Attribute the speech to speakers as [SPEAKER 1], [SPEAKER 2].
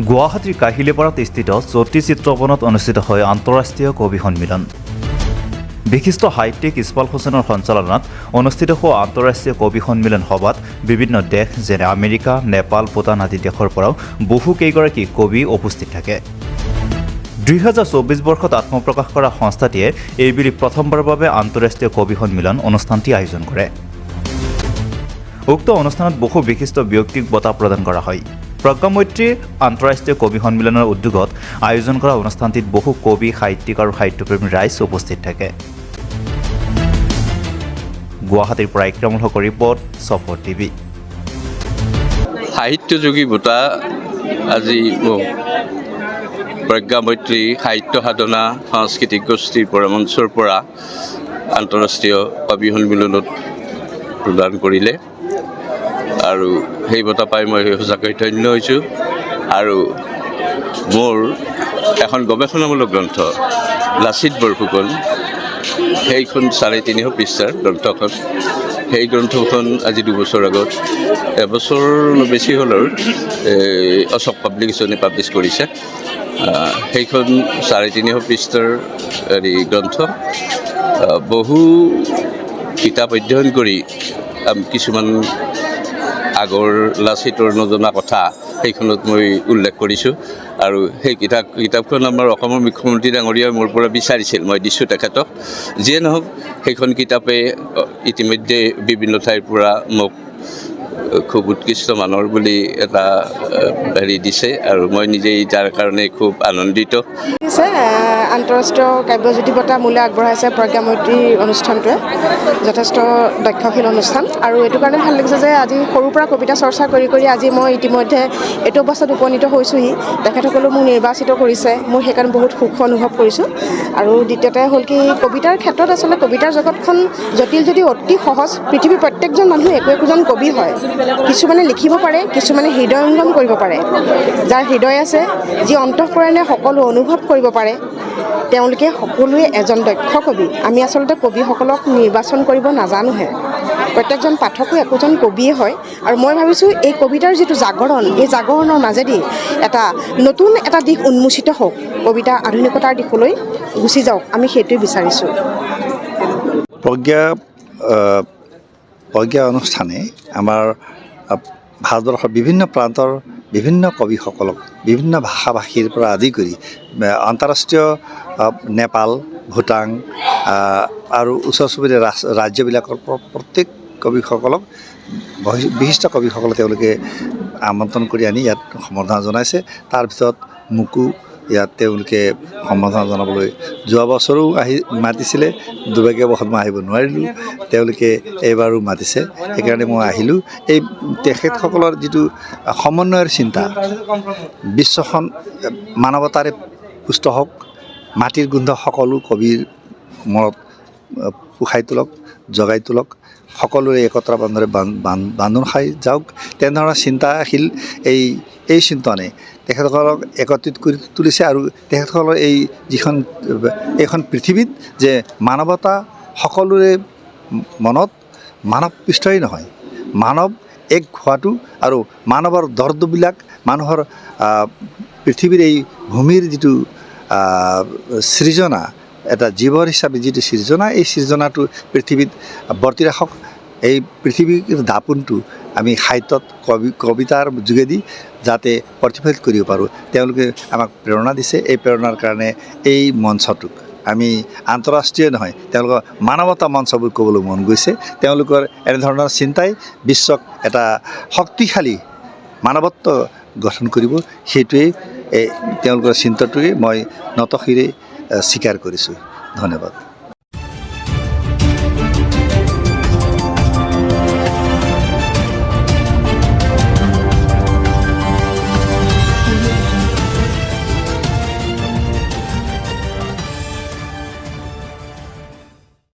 [SPEAKER 1] গুৱাহাটীৰ কাহিলীপাৰাত স্থিত জ্যোতি চিত্ৰবনত অনুষ্ঠিত হয় আন্তঃৰাষ্ট্ৰীয় কবি সন্মিলন। বিশিষ্ট সাহিত্যিক ইছবাল হুছেইনৰ সঞ্চালনাত অনুষ্ঠিত হোৱা আন্তঃৰাষ্ট্ৰীয় কবি সন্মিলন সভাত বিভিন্ন দেশ যেনে আমেৰিকা, নেপাল, ভূটান আদি দেশৰ পৰাও বহু কেইগৰাকী কবি উপস্থিত থাকে। 2024 বৰ্ষত আত্মপ্ৰকাশ কৰা সংস্থাটিয়ে এইবুলি প্ৰথমবাৰৰ বাবে আন্তঃৰাষ্ট্ৰীয় কবি সন্মিলন অনুষ্ঠানটি আয়োজন কৰে। উক্ত অনুষ্ঠানত বহু বিশিষ্ট ব্যক্তিক বঁটা প্ৰদান কৰা হয়। প্ৰজ্ঞা মৈত্ৰী আন্তঃৰাষ্ট্ৰীয় কবি সন্মিলনৰ উদ্যোগত আয়োজন কৰা অনুষ্ঠানটিত বহু কবি, সাহিত্যিক আৰু সাহিত্যপ্ৰেমী ৰাইজ উপস্থিত থাকে। গুৱাহাটীৰ পৰা ইক্ৰামুল হকৰ ৰিপৰ্ট, সফৰ টিভি।
[SPEAKER 2] সাহিত্যযোগী বঁটা আজি প্ৰজ্ঞা মৈত্ৰী সাহিত্য সাধনা সাংস্কৃতিক গোষ্ঠীৰ পৰামৰ্শৰ পৰা আন্তঃৰাষ্ট্ৰীয় কবি সন্মিলনত প্ৰদান কৰিলে আৰু সেই বঁটা পাই মই সঁচাকৈ ধন্য হৈছোঁ। আৰু মোৰ এখন গৱেষণামূলক গ্ৰন্থ লাচিত বৰফুকন, সেইখন 350 পৃষ্ঠাৰ গ্ৰন্থখন, সেই গ্ৰন্থখন আজি 2 বছৰ আগত, এবছৰ বেছি হ'ল আৰু অশোক পাব্লিকেশ্যনে পাব্লিছ কৰিছে। সেইখন 350 পৃষ্ঠাৰ গ্ৰন্থ। বহু কিতাপ অধ্যয়ন কৰি কিছুমান আগৰ লাচিতৰ নজনা কথা সেইখনত মই উল্লেখ কৰিছোঁ। আৰু সেই কিতাপখন আমাৰ অসমৰ মুখ্যমন্ত্ৰী ডাঙৰীয়াই মোৰ পৰা বিচাৰিছিল, মই দিছোঁ তেখেতক। যিয়ে নহওক, সেইখন কিতাপে ইতিমধ্যে বিভিন্ন ঠাইৰ পৰা মোক খুব উৎকৃষ্ট মানৰ বুলি এটা দিছে আৰু মই নিজেই তাৰ কাৰণে খুব আনন্দিত।
[SPEAKER 3] আন্তঃৰাষ্ট্ৰীয় কাব্যজ্যোতি বঁটা মোলৈ আগবঢ়াইছে প্ৰজ্ঞা মৈত্ৰী অনুষ্ঠানটোৱে। যথেষ্ট দক্ষশীল অনুষ্ঠান আৰু এইটো কাৰণে ভাল লাগিছে যে আজি সৰুৰ পৰা কবিতা চৰ্চা কৰি আজি মই ইতিমধ্যে এইটো অৱস্থাত উপনীত হৈছোঁহি। তেখেতসকলেও মোক নিৰ্বাচিত কৰিছে, মই সেইকাৰণে বহুত সুখ অনুভৱ কৰিছোঁ। আৰু দ্বিতীয়তে হ'ল কি, কবিতাৰ ক্ষেত্ৰত আচলতে কবিতাৰ জগতখন জটিল যদি অতি সহজ। পৃথিৱীৰ প্ৰত্যেকজন মানুহ একোজন কবি হয়। কিছুমানে লিখিব পাৰে, কিছুমানে হৃদয়ংগম কৰিব পাৰে। যাৰ হৃদয় আছে, যি অন্তঃকৰণে সকলো অনুভৱ কৰিব পাৰে, তেওঁলোকে সকলোৱে এজন দক্ষ কবি। আমি আচলতে কবিসকলক নিৰ্বাচন কৰিব নাজানোহে। প্ৰত্যেকজন পাঠকো একোজন কবিয়ে হয়। আৰু মই ভাবিছোঁ এই কবিতাৰ যিটো জাগৰণ, এই জাগৰণৰ মাজেদি নতুন এটা দিশ উন্মোচিত হওক, কবিতা আধুনিকতাৰ দিশলৈ গুচি যাওক, আমি সেইটোৱে বিচাৰিছোঁ।
[SPEAKER 4] প্ৰজ্ঞা অনুষ্ঠানে আমাৰ ভাৰতবৰ্ষৰ বিভিন্ন প্ৰান্তৰ বিভিন্ন কবিসকলক বিভিন্ন ভাষা ভাষীৰ পৰা আদি কৰি আন্তঃৰাষ্ট্ৰীয় নেপাল, ভূটান আৰু ওচৰ চুবুৰীয়া ৰাজ্যবিলাকৰ প্ৰত্যেক কবিসকলক, বিশিষ্ট কবিসকলক তেওঁলোকে আমন্ত্ৰণ কৰি আনি ইয়াত সম্বৰ্ধনা জনাইছে। তাৰ ভিতৰত মোকো ইয়াত তেওঁলোকে সম্বৰ্ধনা জনাবলৈ যোৱা বছৰো মাতিছিলে। দুৰ্ভাগ্যবশতঃ মই আহিব নোৱাৰিলোঁ। তেওঁলোকে এইবাৰো মাতিছে, সেইকাৰণে মই আহিলোঁ। এই তেখেতসকলৰ যিটো সমন্বয়ৰ চিন্তা, বিশ্বখন মানৱতাৰে পুষ্ট হওক, মাটিৰ গোন্ধ সকলো কবিৰ মনত পোখাই তোলক, জগাই তোলক, সকলোৰে একত্ৰ বান্ধৰে বান্ধোন খাই যাওক, তেনেধৰণৰ চিন্তাশীল এই চিন্তনে তেখেতসকলক একত্ৰিত কৰি তুলিছে। আৰু তেখেতসকলৰ এইখন পৃথিৱীত যে মানৱতা সকলোৰে মনত, মানৱ পৃষ্ঠই নহয়, মানৱ এক হোৱাটো আৰু মানৱৰ দৰ্দবিলাক, মানুহৰ পৃথিৱীৰ এই ভূমিৰ যিটো সৃজনা, এটা জীৱৰ হিচাপে যিটো সৃজনা, এই সৃজনাটো পৃথিৱীত বৰ্তি ৰাখক। এই পৃথিৱীৰ দাপোনটো আমি সাহিত্যত কবিতাৰ যোগেদি যাতে প্ৰতিফলিত কৰিব পাৰোঁ, তেওঁলোকে আমাক প্ৰেৰণা দিছে। এই প্ৰেৰণাৰ কাৰণে এই মঞ্চটোক আমি আন্তঃৰাষ্ট্ৰীয় নহয়, তেওঁলোকৰ মানৱতা মঞ্চ বুলি ক'বলৈ মন গৈছে। তেওঁলোকৰ এনেধৰণৰ চিন্তাই বিশ্বক এটা শক্তিশালী মানৱত্ব গঠন কৰিব। সেইটোৱেই তেওঁলোকৰ চিন্তাটোৱে মই নতশিৰে স্বীকাৰ কৰিছোঁ। ধন্যবাদ।